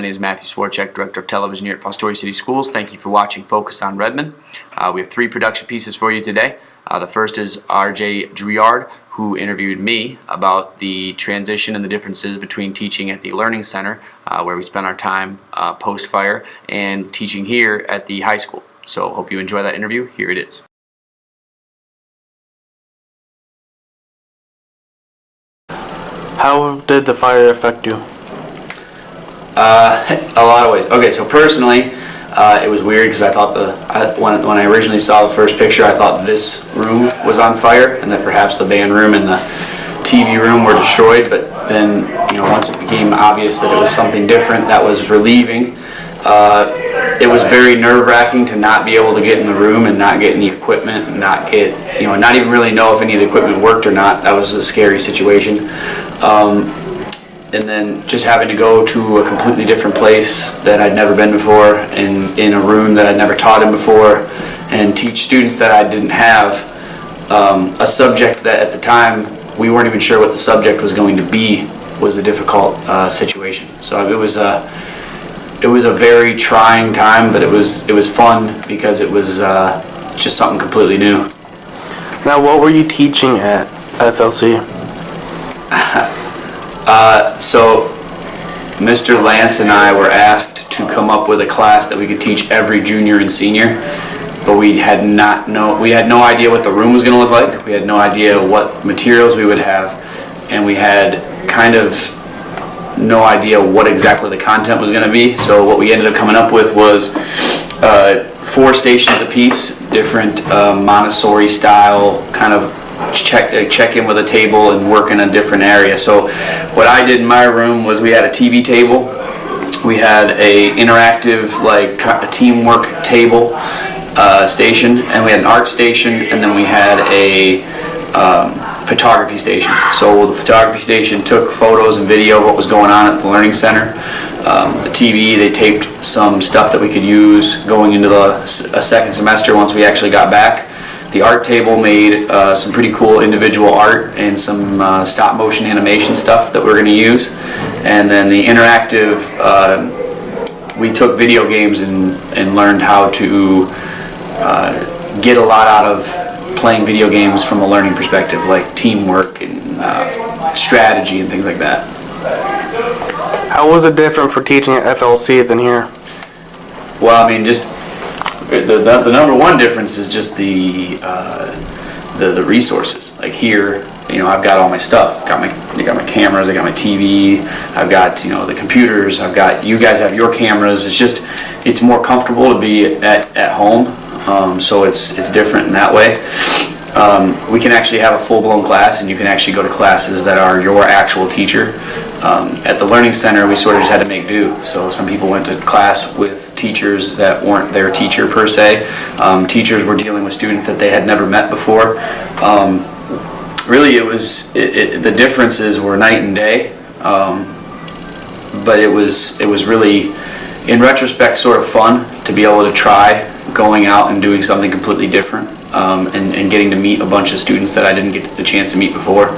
My name is Matthew Swarchek, Director of Television here at Fostoria City Schools. Thank you for watching Focus on Redmen. We have 3 production pieces for you today. The first is RJ Driard, who interviewed me about the transition and the differences between teaching at the Learning Center, where we spent our time post-fire, and teaching here at the high school. So hope you enjoy that interview. Here it is. How did the fire affect you? A lot of ways. Okay, so personally, it was weird because I thought when I originally saw the first picture, I thought this room was on fire and that perhaps the band room and the TV room were destroyed. But then, once it became obvious that it was something different, that was relieving. It was very nerve-wracking to not be able to get in the room and not get any equipment and not get, not even really know if any of the equipment worked or not. That was a scary situation. And then just having to go to a completely different place that I'd never been before, and in a room that I'd never taught in before, and teach students that I didn't have, a subject that at the time we weren't even sure what the subject was going to be, was a difficult situation. So it was a very trying time, but it was fun because it was just something completely new. Now, what were you teaching at FLC? So Mr. Lance and I were asked to come up with a class that we could teach every junior and senior, but we had no idea what the room was going to look like. We had no idea what materials we would have, and we had kind of no idea what exactly the content was going to be. So what we ended up coming up with was 4 stations apiece, different Montessori style kind of check in with a table and work in a different area. So what I did in my room was we had a TV table, we had a interactive a teamwork table station, and we had an art station, and then we had a photography station. So the photography station took photos and video of what was going on at the Learning Center. The TV, they taped some stuff that we could use going into a second semester once we actually got back. The art table made some pretty cool individual art and some stop motion animation stuff that we're going to use. And then the interactive, we took video games and learned how to get a lot out of playing video games from a learning perspective, like teamwork and strategy and things like that. How was it different for teaching at FLC than here? Well, I mean, just the number one difference is just the resources. Like here, I've got all my stuff. I got my cameras. I got my TV. I've got the computers. You guys have your cameras. It's more comfortable to be at home. So it's different in that way. We can actually have a full-blown class, and you can actually go to classes that are your actual teacher. At the Learning Center, we sort of just had to make do. So some people went to class with teachers that weren't their teacher per se. Teachers were dealing with students that they had never met before. Really, the differences were night and day. But it was really, in retrospect, sort of fun to be able to try going out and doing something completely different, and getting to meet a bunch of students that I didn't get the chance to meet before.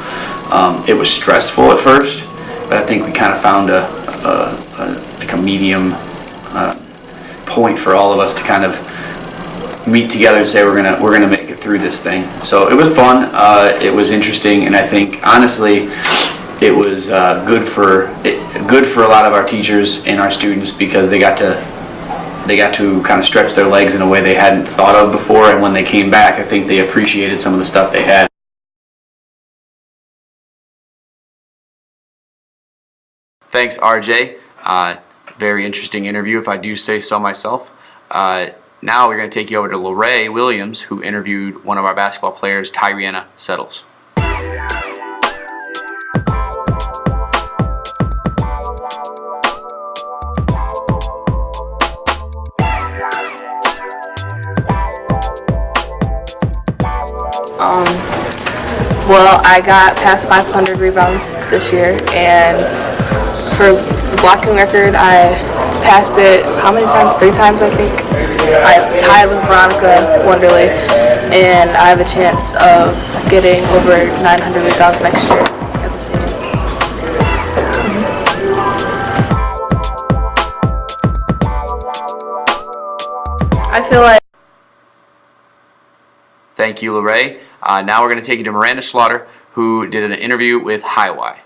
It was stressful at first, but I think we kind of found a medium point for all of us to kind of meet together and say we're gonna make it through this thing. So it was fun. It was interesting, and I think honestly, it was good for a lot of our teachers and our students because they got to kind of stretch their legs in a way they hadn't thought of before, and when they came back, I think they appreciated some of the stuff they had. Thanks, RJ. Very interesting interview, if I do say so myself. Now we're going to take you over to Lorraine Williams, who interviewed one of our basketball players, Tyriana Settles. Well, I got past 500 rebounds this year, and for the blocking record, I passed it how many times? 3 times, I think. I tied with Veronica Wonderly, and I have a chance of getting over 900 rebounds next year as a senior. I feel like Thank you, Lorraine. Now we're going to take you to Miranda Slaughter, who did an interview with Highway.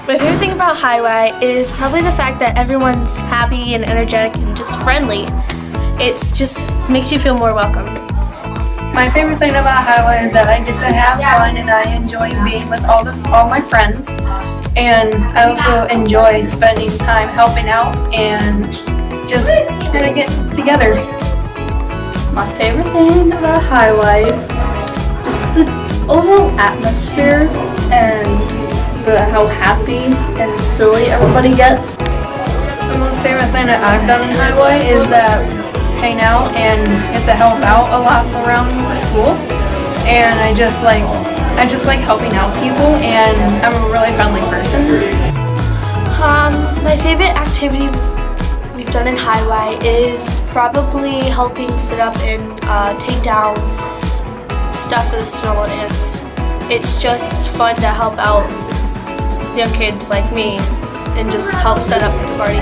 My favorite thing about Highway is probably the fact that everyone's happy and energetic and just friendly. It's just makes you feel more welcome. My favorite thing about Highway is that I get to have fun and I enjoy being with all my friends. And I also enjoy spending time helping out and just kind of get together. My favorite thing about Highway, just the overall atmosphere and how happy and silly everybody gets. The most favorite thing that I've done in Highway is that hang out and get to help out a lot around the school. And I just like helping out people, and I'm a really friendly person. My favorite activity we've done in Highway is probably helping set up and take down stuff for the snowball dance. It's just fun to help out young kids like me and just help set up the party.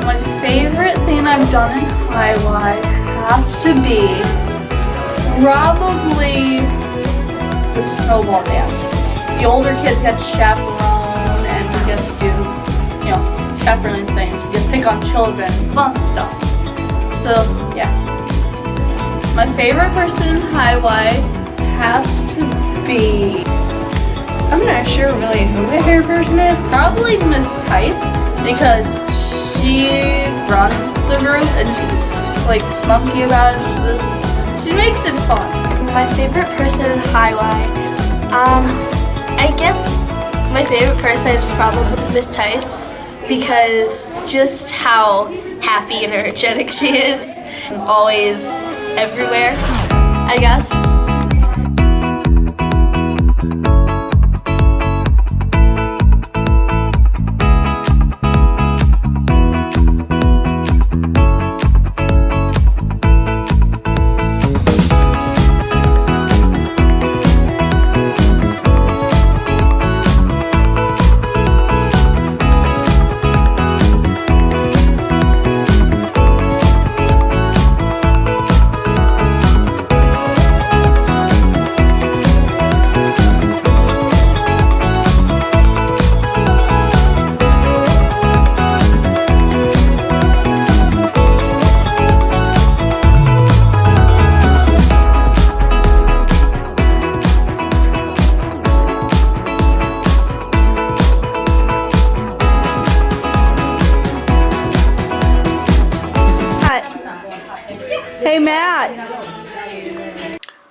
My favorite thing I've done in Highway has to be probably the snowball dance. The older kids get chaperoned and we get to do, chaperoning things. We get to pick on children, fun stuff. So, yeah. My favorite person in Highway has to be, I'm not sure really who my favorite person is. Probably Miss Tice, because she runs the group and she's like spunky about it. She makes it fun. My favorite person in Highway, I guess my favorite person is probably Miss Tice, because just how happy and energetic she is, and always everywhere, I guess. Hey, Matt.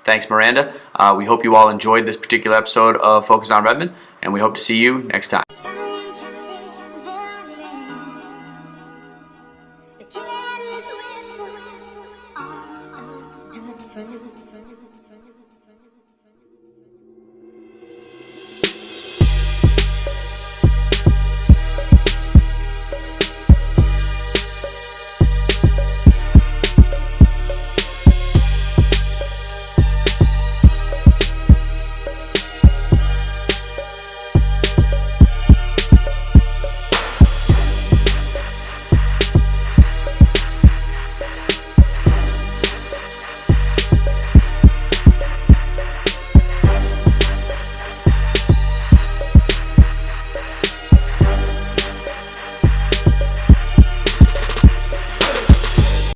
Thanks, Miranda. We hope you all enjoyed this particular episode of Focus on Redmen, and we hope to see you next time. The careless whispers are a good friend.